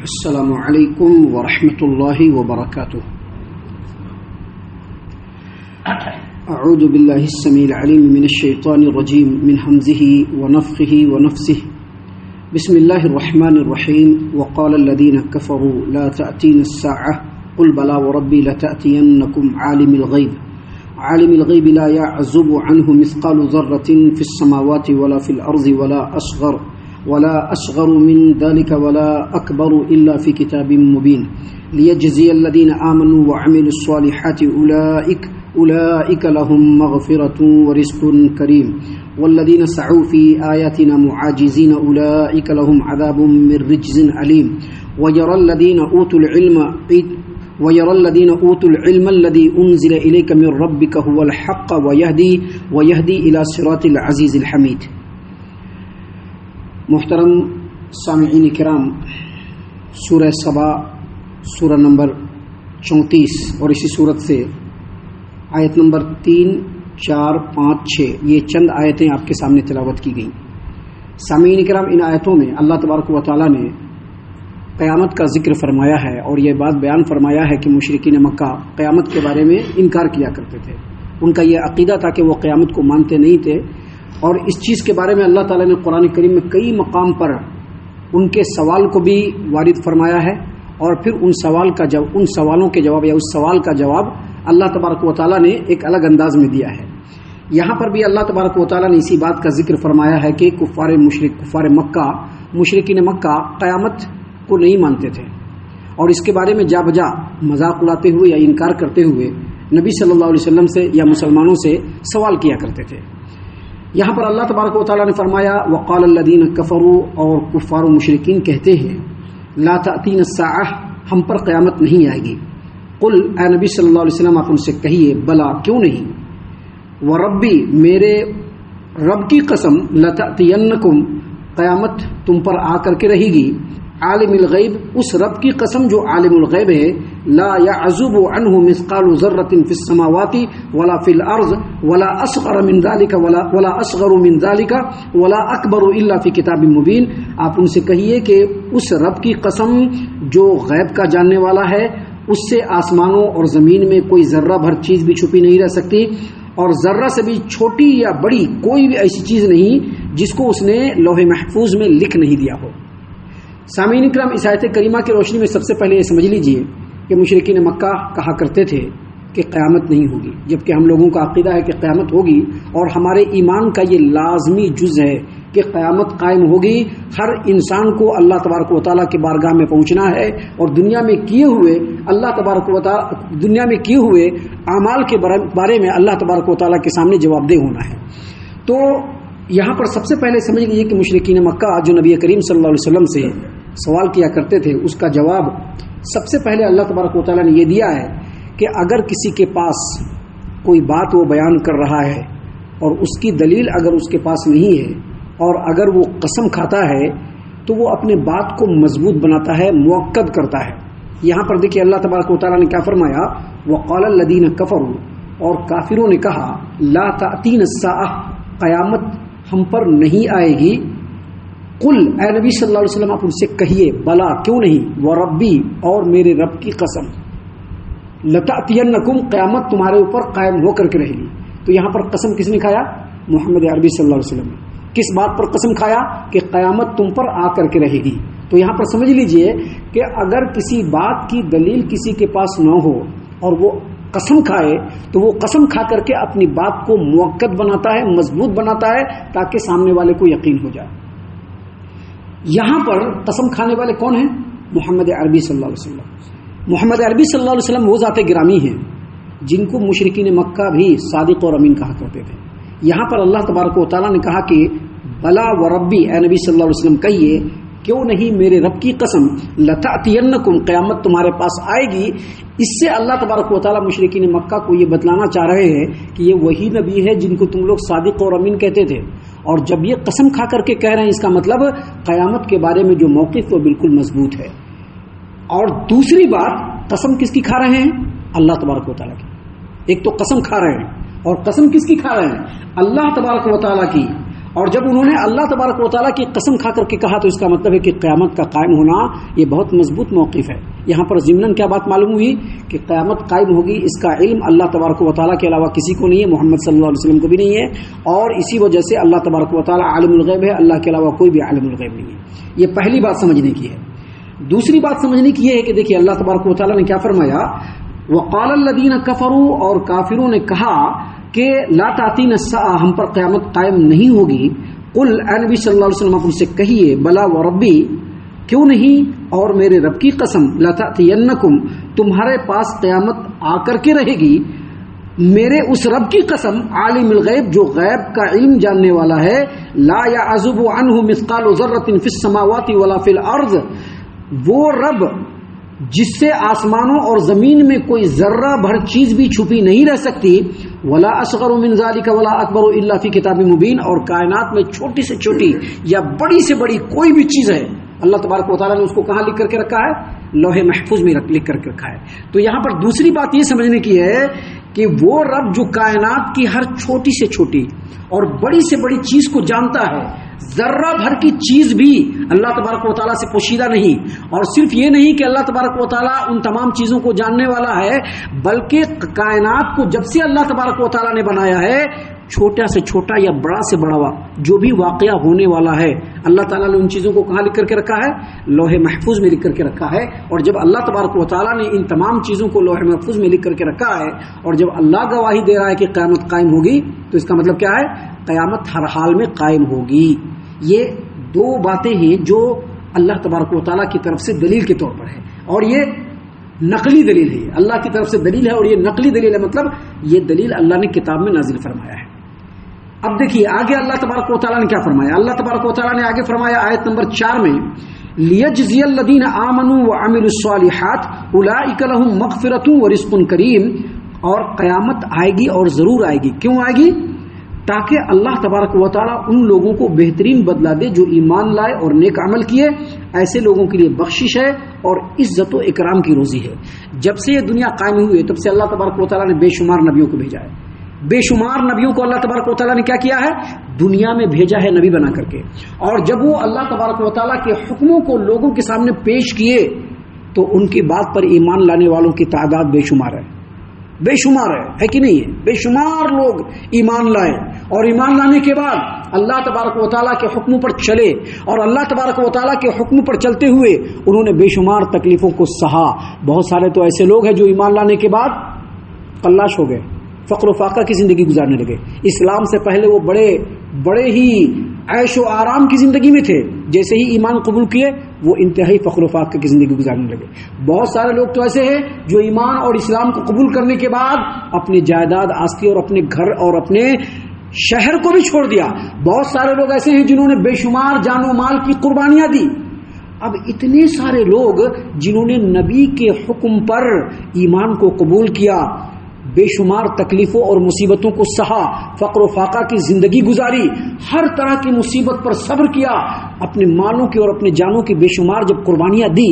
السلام علیکم ورحمۃ اللہ وبرکاتہ. اعوذ باللہ السمیع العلیم من الشیطان الرجیم من حمزه ونفخه ونفثه. بسم اللہ الرحمن الرحیم. وقال الذين كفروا لا تأتينا الساعة قل بلى وربي لتأتينكم عالم الغیب لا يعزب عنه مثقال ذرة في السماوات ولا في الأرض ولا أصغر من ذلك ولا أكبر إلا في كتاب مبين ليجزي الذين آمنوا وعملوا الصالحات أولئك لهم مغفرة ورزق كريم والذين سعوا في آياتنا معاجزين أولئك لهم عذاب من رجز أليم ويرى الذين أوتوا العلم الذي أنزل إليك من ربك هو الحق ويهدي إلى صراط العزيز الحميد. محترم سامعین کرام، سورہ سبا سورہ نمبر 34 اور اسی صورت سے آیت نمبر 3، 4، 5، 6 یہ چند آیتیں آپ کے سامنے تلاوت کی گئیں. سامعین کرام، ان آیتوں میں اللہ تبارک و تعالیٰ نے قیامت کا ذکر فرمایا ہے اور یہ بات بیان فرمایا ہے کہ مشرکین مکہ قیامت کے بارے میں انکار کیا کرتے تھے. ان کا یہ عقیدہ تھا کہ وہ قیامت کو مانتے نہیں تھے، اور اس چیز کے بارے میں اللہ تعالیٰ نے قرآن کریم میں کئی مقام پر ان کے سوال کو بھی وارد فرمایا ہے، اور پھر ان سوالوں کے جواب یا اس سوال کا جواب اللہ تبارک و تعالیٰ نے ایک الگ انداز میں دیا ہے. یہاں پر بھی اللہ تبارک و تعالیٰ نے اسی بات کا ذکر فرمایا ہے کہ کفار مکہ، مشرکین مکہ قیامت کو نہیں مانتے تھے، اور اس کے بارے میں جا بجا مذاق اڑاتے ہوئے یا انکار کرتے ہوئے نبی صلی اللہ علیہ وسلم سے یا مسلمانوں سے سوال کیا کرتے تھے. یہاں پر اللہ تبارک و تعالیٰ نے فرمایا وقال الذین کفروا، اور کفار و مشرکین کہتے ہیں لا تأتینا الساعہ، ہم پر قیامت نہیں آئے گی. قل، اے نبی صلی اللہ علیہ وسلم آپ ان سے کہیے بلا، کیوں نہیں، وربی، میرے رب کی قسم، لتأتینکم، قیامت تم پر آ کر کے رہے گی. عالم الغیب، اس رب کی قسم جو عالم الغیب ہے، لا يعزب عنه مثقال ذرة في السماوات ولا في الارض ولا اصغر من ذلك ولا اصغر من ذلك ولا اکبر الا في کتاب مبین. آپ ان سے کہیے کہ اس رب کی قسم جو غیب کا جاننے والا ہے، اس سے آسمانوں اور زمین میں کوئی ذرہ بھر چیز بھی چھپی نہیں رہ سکتی، اور ذرہ سے بھی چھوٹی یا بڑی کوئی بھی ایسی چیز نہیں جس کو اس نے لوح محفوظ میں لکھ نہیں دیا ہو. سامعین کرام، اس آیت کریمہ کی روشنی میں سب سے پہلے یہ سمجھ لیجئے کہ مشرکین مکہ کہا کرتے تھے کہ قیامت نہیں ہوگی، جبکہ ہم لوگوں کا عقیدہ ہے کہ قیامت ہوگی، اور ہمارے ایمان کا یہ لازمی جز ہے کہ قیامت قائم ہوگی. ہر انسان کو اللہ تبارک و تعالیٰ کی بارگاہ میں پہنچنا ہے، اور دنیا میں کیے ہوئے اعمال کے بارے میں اللہ تبارک و تعالیٰ کے سامنے جواب دہ ہونا ہے. تو یہاں پر سب سے پہلے سمجھ لیجیے کہ مشرکین مکہ جو نبی کریم صلی اللہ علیہ وسلم سے سوال کیا کرتے تھے، اس کا جواب سب سے پہلے اللہ تبارک و تعالیٰ نے یہ دیا ہے کہ اگر کسی کے پاس کوئی بات وہ بیان کر رہا ہے اور اس کی دلیل اگر اس کے پاس نہیں ہے، اور اگر وہ قسم کھاتا ہے، تو وہ اپنے بات کو مضبوط بناتا ہے، مؤکد کرتا ہے. یہاں پر دیکھیے اللہ تبارک و تعالیٰ نے کیا فرمایا، وقال الذین کفروا، اور کافروں نے کہا لا تأتینا الساعہ، قیامت ہم پر نہیں آئے گی. قل، اے نبی صلی اللہ علیہ وسلم آپ ان سے کہیے بلا، کیوں نہیں، وربی، اور میرے رب کی قسم، لتأتینکم، قیامت تمہارے اوپر قائم ہو کر کے رہے گی. تو یہاں پر قسم کس نے کھایا؟ محمد عربی صلی اللہ علیہ وسلم نے. کس بات پر قسم کھایا؟ کہ قیامت تم پر آ کر کے رہے گی. تو یہاں پر سمجھ لیجئے کہ اگر کسی بات کی دلیل کسی کے پاس نہ ہو اور وہ قسم کھائے، تو وہ قسم کھا کر کے اپنی بات کو مؤکد بناتا ہے، مضبوط بناتا ہے، تاکہ سامنے والے کو یقین ہو جائے. یہاں پر قسم کھانے والے کون ہیں؟ محمد عربی صلی اللہ علیہ وسلم. محمد عربی صلی اللہ علیہ وسلم وہ ذات گرامی ہیں جن کو مشرکین مکہ بھی صادق اور امین کہا کرتے تھے. یہاں پر اللہ تبارک و تعالیٰ نے کہا کہ بلا وربی، اے نبی صلی اللہ علیہ وسلم کہیے کیوں نہیں، میرے رب کی قسم، لتأتینکم، قیامت تمہارے پاس آئے گی. اس سے اللہ تبارک و تعالیٰ مشرکین مکہ کو یہ بتلانا چاہ رہے ہیں کہ یہ وہی نبی ہے جن کو تم لوگ صادق اور امین کہتے تھے، اور جب یہ قسم کھا کر کے کہہ رہے ہیں، اس کا مطلب قیامت کے بارے میں جو موقف وہ بالکل مضبوط ہے. اور دوسری بات، قسم کس کی کھا رہے ہیں؟ اللہ تبارک و تعالیٰ کی. ایک تو قسم کھا رہے ہیں، اور قسم کس کی کھا رہے ہیں؟ اللہ تبارک و تعالیٰ کی. اور جب انہوں نے اللہ تبارک و تعالیٰ کی قسم کھا کر کے کہا تو اس کا مطلب ہے کہ قیامت کا قائم ہونا یہ بہت مضبوط موقف ہے. یہاں پر ضمناً کیا بات معلوم ہوئی کہ قیامت قائم ہوگی اس کا علم اللہ تبارک و تعالیٰ کے علاوہ کسی کو نہیں ہے, محمد صلی اللہ علیہ وسلم کو بھی نہیں ہے, اور اسی وجہ سے اللہ تبارک و تعالیٰ عالم الغیب ہے, اللہ کے علاوہ کوئی بھی عالم الغیب نہیں ہے. یہ پہلی بات سمجھنے کی ہے. دوسری بات سمجھنے کی یہ ہے کہ دیکھیے اللہ تبارک و تعالیٰ نے کیا فرمایا, وقال الذین کفروا, اور کافروں نے کہا کہ لا تأتینا الساعہ, ہم پر قیامت قائم نہیں ہوگی. قل اے نبی صلی اللہ علیہ وسلم آپ ان سے کہیے بلا وربی, کیوں نہیں, اور میرے رب کی قسم, لتأتینکم, تمہارے پاس قیامت آ کر کے رہے گی, میرے اس رب کی قسم, عالم الغیب, جو غیب کا علم جاننے والا ہے, لا یعزب عنہ مثقال ذرۃ فی السماوات ولا فی الارض, وہ رب جس سے آسمانوں اور زمین میں کوئی ذرہ بھر چیز بھی چھپی نہیں رہ سکتی, ولا اصغر من ذلک ولا اکبر الا فی کتاب مبین, اور کائنات میں چھوٹی سے چھوٹی یا بڑی سے بڑی کوئی بھی چیز ہے اللہ تبارک و تعالیٰ نے اس کو کہاں لکھ کر کے رکھا ہے, لوح محفوظ میں لکھ کر کے رکھا ہے. تو یہاں پر دوسری بات یہ سمجھنے کی ہے کہ وہ رب جو کائنات کی ہر چھوٹی سے چھوٹی اور بڑی سے بڑی چیز کو جانتا ہے, ذرہ بھر کی چیز بھی اللہ تبارک و تعالیٰ سے پوشیدہ نہیں, اور صرف یہ نہیں کہ اللہ تبارک و تعالیٰ ان تمام چیزوں کو جاننے والا ہے, بلکہ کائنات کو جب سے اللہ تبارک و تعالیٰ نے بنایا ہے, چھوٹا سے چھوٹا یا بڑا سے بڑا جو بھی واقعہ ہونے والا ہے, اللہ تعالیٰ نے ان چیزوں کو کہاں لکھ کر کے رکھا ہے, لوح محفوظ میں لکھ کر کے رکھا ہے. اور جب اللہ تبارک و تعالیٰ نے ان تمام چیزوں کو لوح محفوظ میں لکھ کر کے رکھا ہے, اور جب اللہ گواہی دے رہا ہے کہ قیامت قائم ہوگی, تو اس کا مطلب کیا ہے, قیامت ہر حال میں قائم ہوگی. یہ دو باتیں ہیں جو اللہ تبارک و تعالیٰ کی طرف سے دلیل کے طور پر ہے, اور یہ نقلی دلیل ہے, اللہ کی طرف سے دلیل ہے اور یہ نقلی دلیل ہے, مطلب یہ دلیل اللہ نے کتاب میں نازل فرمایا ہے. اب دیکھیے آگے اللہ تبارک و تعالیٰ نے کیا فرمایا. اللہ تبارک و تعالیٰ نے آگے فرمایا آیت نمبر 4 میں, لیجزی الذین آمنوا وعملوا الصالحات اولئک لهم مغفرۃ ورزق کریم, اور قیامت آئے گی اور ضرور آئے گی. کیوں آئے گی, تاکہ اللہ تبارک و تعالیٰ ان لوگوں کو بہترین بدلہ دے جو ایمان لائے اور نیک عمل کیے. ایسے لوگوں کے لیے بخشش ہے اور عزت و اکرام کی روزی ہے. جب سے یہ دنیا قائم ہوئی ہے تب سے اللہ تبارک و تعالیٰ نے بے شمار نبیوں کو بھیجا ہے, بے شمار نبیوں کو اللہ تبارک و تعالیٰ نے کیا کیا ہے, دنیا میں بھیجا ہے نبی بنا کر کے. اور جب وہ اللہ تبارک و تعالیٰ کے حکموں کو لوگوں کے سامنے پیش کیے تو ان کی بات پر ایمان لانے والوں کی تعداد بے شمار ہے, بے شمار ہے کہ نہیں ہے. بے شمار لوگ ایمان لائے, اور ایمان لانے کے بعد اللہ تبارک و تعالیٰ کے حکموں پر چلے, اور اللہ تبارک و تعالیٰ کے حکموں پر چلتے ہوئے انہوں نے بے شمار تکلیفوں کو سہا. بہت سارے تو ایسے لوگ ہیں جو ایمان لانے کے بعد قلاش ہو گئے, فقر و فاقہ کی زندگی گزارنے لگے. اسلام سے پہلے وہ بڑے ہی عیش و آرام کی زندگی میں تھے, جیسے ہی ایمان قبول کیے وہ انتہائی فقر و فاقہ کی زندگی گزارنے لگے. بہت سارے لوگ تو ایسے ہیں جو ایمان اور اسلام کو قبول کرنے کے بعد اپنی جائیداد آستی اور اپنے گھر اور اپنے شہر کو بھی چھوڑ دیا. بہت سارے لوگ ایسے ہیں جنہوں نے بے شمار جان و مال کی قربانیاں دی. اب اتنے سارے لوگ جنہوں نے نبی کے حکم پر ایمان کو قبول کیا, بے شمار تکلیفوں اور مصیبتوں کو سہا, فقر و فاقہ کی زندگی گزاری, ہر طرح کی مصیبت پر صبر کیا, اپنے مالوں کی اور اپنے جانوں کی بے شمار جب قربانیاں دی,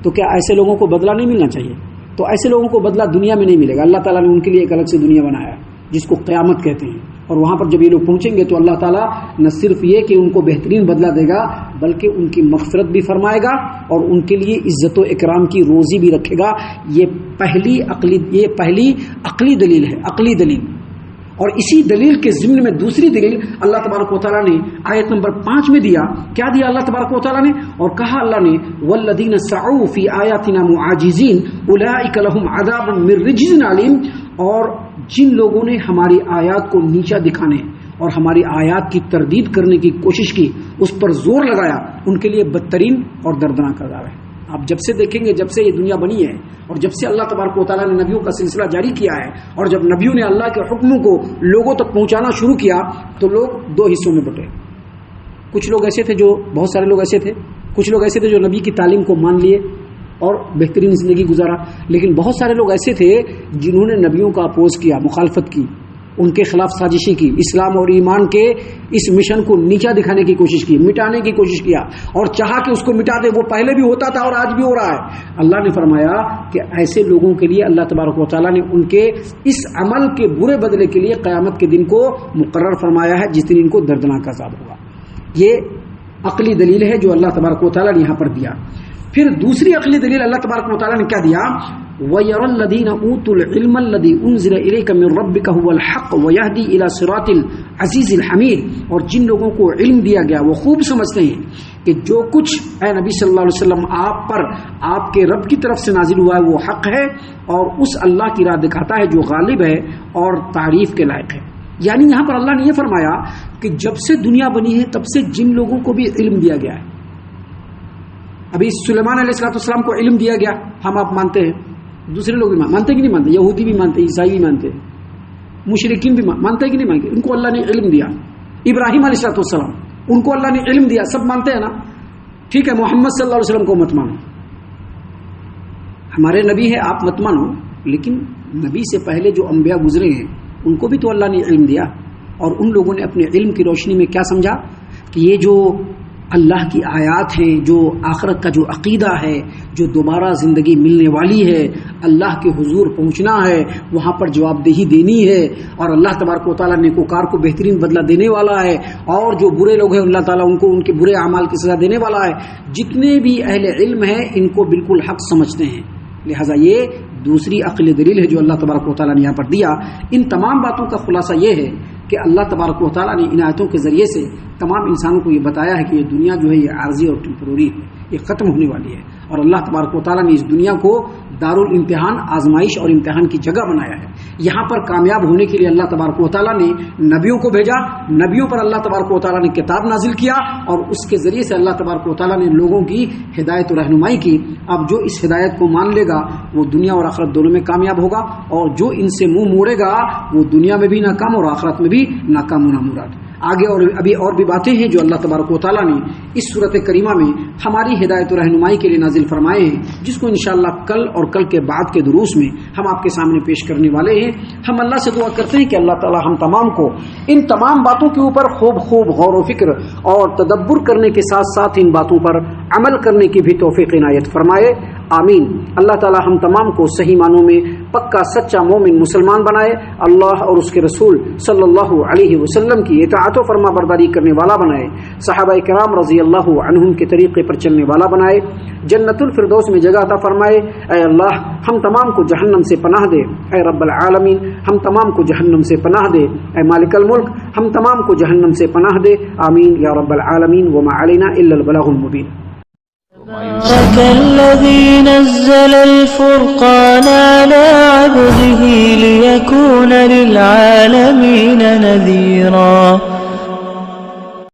تو کیا ایسے لوگوں کو بدلہ نہیں ملنا چاہیے؟ تو ایسے لوگوں کو بدلہ دنیا میں نہیں ملے گا. اللہ تعالیٰ نے ان کے لیے ایک الگ سے دنیا بنایا جس کو قیامت کہتے ہیں, اور وہاں پر جب یہ لوگ پہنچیں گے تو اللہ تعالیٰ نہ صرف یہ کہ ان کو بہترین بدلہ دے گا, بلکہ ان کی مغفرت بھی فرمائے گا اور ان کے لیے عزت و اکرام کی روزی بھی رکھے گا. یہ پہلی عقلی دلیل ہے, عقلی دلیل. اور اسی دلیل کے ضمن میں دوسری دلیل اللہ تبارک و تعالیٰ نے آیت نمبر 5 میں دیا. کیا دیا اللہ تبارک و تعالیٰ نے, اور کہا اللہ نے, والذین سعوا فی آیاتنا معاجزین اولئک لهم عذاب من رجز علیم, اور جن لوگوں نے ہماری آیات کو نیچا دکھانے اور ہماری آیات کی تردید کرنے کی کوشش کی, اس پر زور لگایا, ان کے لیے بدترین اور دردناک عذاب ہے. آپ جب سے دیکھیں گے, جب سے یہ دنیا بنی ہے اور جب سے اللہ تبارک و تعالیٰ نے نبیوں کا سلسلہ جاری کیا ہے, اور جب نبیوں نے اللہ کے حکموں کو لوگوں تک پہنچانا شروع کیا, تو لوگ دو حصوں میں بٹے. کچھ لوگ ایسے تھے, جو بہت سارے لوگ ایسے تھے, کچھ لوگ ایسے تھے جو نبی کی تعلیم کو مان لیے اور بہترین زندگی گزارا. لیکن بہت سارے لوگ ایسے تھے جنہوں نے نبیوں کا اپوز کیا, مخالفت کی, ان کے خلاف سازشیں کی، اسلام اور ایمان کے اس مشن کو نیچا دکھانے کی کوشش کی، مٹانے کی کوشش کیا اور چاہا کہ اس کو مٹا دے۔ وہ پہلے بھی ہوتا تھا اور آج بھی ہو رہا ہے۔ اللہ نے فرمایا کہ ایسے لوگوں کے لیے اللہ تبارک و تعالیٰ نے ان کے اس عمل کے برے بدلے کے لیے قیامت کے دن کو مقرر فرمایا ہے، جس دن ان کو دردناک عذاب ہوگا۔ یہ عقلی دلیل ہے جو اللہ تبارک و تعالیٰ نے یہاں پر دیا۔ پھر دوسری عقلی دلیل اللہ تبارک و تعالیٰ نے کیا دیا؟ وَيَرَى الَّذِينَ أُوتُوا الْعِلْمَ الَّذِي أُنزِلَ إِلَيْكَ مِن رَّبِّكَ هُوَ الْحَقُّ وَيَهْدِي إِلَى صِرَاطِ الْعَزِيزِ الْحَمِيدِ۔ اور جن لوگوں کو علم دیا گیا وہ خوب سمجھتے ہیں کہ جو کچھ اے نبی صلی اللہ علیہ وسلم آپ پر آپ کے رب کی طرف سے نازل ہوا ہے وہ حق ہے اور اس اللہ کی راہ دکھاتا ہے جو غالب ہے اور تعریف کے لائق ہے۔ یعنی یہاں پر اللہ نے یہ فرمایا کہ جب سے دنیا بنی ہے تب سے جن لوگوں کو بھی علم دیا گیا ہے، ابھی سلیمان علیہ السلام کو علم دیا گیا، ہم آپ مانتے ہیں، دوسرے لوگ بھی مانتے کہ نہیں مانتے، یہودی بھی مانتے، عیسائی بھی مانتے، مشرکین بھی مانتے کہ نہیں مانتے، ان کو اللہ نے علم دیا۔ ابراہیم علیہ السلام ان کو اللہ نے علم دیا، سب مانتے ہیں نا؟ ٹھیک ہے، محمد صلی اللہ علیہ وسلم کو مت مانو، ہمارے نبی ہے آپ مت مانو، لیکن نبی سے پہلے جو انبیاء گزرے ہیں ان کو بھی تو اللہ نے علم دیا، اور ان لوگوں نے اپنے علم کی روشنی میں کیا سمجھا کہ یہ جو اللہ کی آیات ہیں، جو آخرت کا جو عقیدہ ہے، جو دوبارہ زندگی ملنے والی ہے، اللہ کے حضور پہنچنا ہے، وہاں پر جواب دہی دینی ہے، اور اللہ تبارک و تعالیٰ نیکوکار کو بہترین بدلہ دینے والا ہے، اور جو برے لوگ ہیں اللہ تعالیٰ ان کو ان کے برے اعمال کی سزا دینے والا ہے۔ جتنے بھی اہل علم ہیں ان کو بالکل حق سمجھتے ہیں، لہٰذا یہ دوسری عقلی دلیل ہے جو اللہ تبارک و تعالیٰ نے یہاں پر دیا۔ ان تمام باتوں کا خلاصہ یہ ہے کہ اللہ تبارک و تعالیٰ نے ان آیتوں کے ذریعے سے تمام انسانوں کو یہ بتایا ہے کہ یہ دنیا جو ہے یہ عارضی اور ٹیمپروری ہے، یہ ختم ہونے والی ہے، اور اللہ تبارک و تعالیٰ نے اس دنیا کو دارالامتحان، آزمائش اور امتحان کی جگہ بنایا ہے۔ یہاں پر کامیاب ہونے کے لیے اللہ تبارک و تعالیٰ نے نبیوں کو بھیجا، نبیوں پر اللہ تبارک و تعالیٰ نے کتاب نازل کیا، اور اس کے ذریعے سے اللہ تبارک و تعالیٰ نے لوگوں کی ہدایت و رہنمائی کی۔ اب جو اس ہدایت کو مان لے گا وہ دنیا اور آخرت دونوں میں کامیاب ہوگا، اور جو ان سے منہ موڑے گا وہ دنیا میں بھی ناکام اور آخرت میں بھی ناکام و نامراد۔ آگے اور ابھی اور بھی باتیں ہیں جو اللہ تبارک و تعالیٰ نے اس صورت کریمہ میں ہماری ہدایت و رہنمائی کے لیے نازل فرمائے ہیں، جس کو انشاءاللہ کل اور کل کے بعد کے دروس میں ہم آپ کے سامنے پیش کرنے والے ہیں۔ ہم اللہ سے دعا کرتے ہیں کہ اللہ تعالیٰ ہم تمام کو ان تمام باتوں کے اوپر خوب غور و فکر اور تدبر کرنے کے ساتھ ساتھ ان باتوں پر عمل کرنے کی بھی توفیق عنایت فرمائے، آمین۔ اللہ تعالیٰ ہم تمام کو صحیح معنوں میں پکا سچا مومن مسلمان بنائے، اللہ اور اس کے رسول صلی اللہ علیہ وسلم کی اطاعت و فرما برداری کرنے والا بنائے، صحابہ کرام رضی اللہ عنہم کے طریقے پر چلنے والا بنائے، جنت الفردوس میں جگہ عطا فرمائے۔ اے اللہ ہم تمام کو جہنم سے پناہ دے، اے رب العالمین ہم تمام کو جہنم سے پناہ دے، اے مالک الملک ہم تمام کو جہنم سے پناہ دے، آمین یا رب العالمین۔ وما علینا الا البلاغ المبین۔ تبارك الذي نزل الفرقان على عبده ليكون للعالمين نذيرا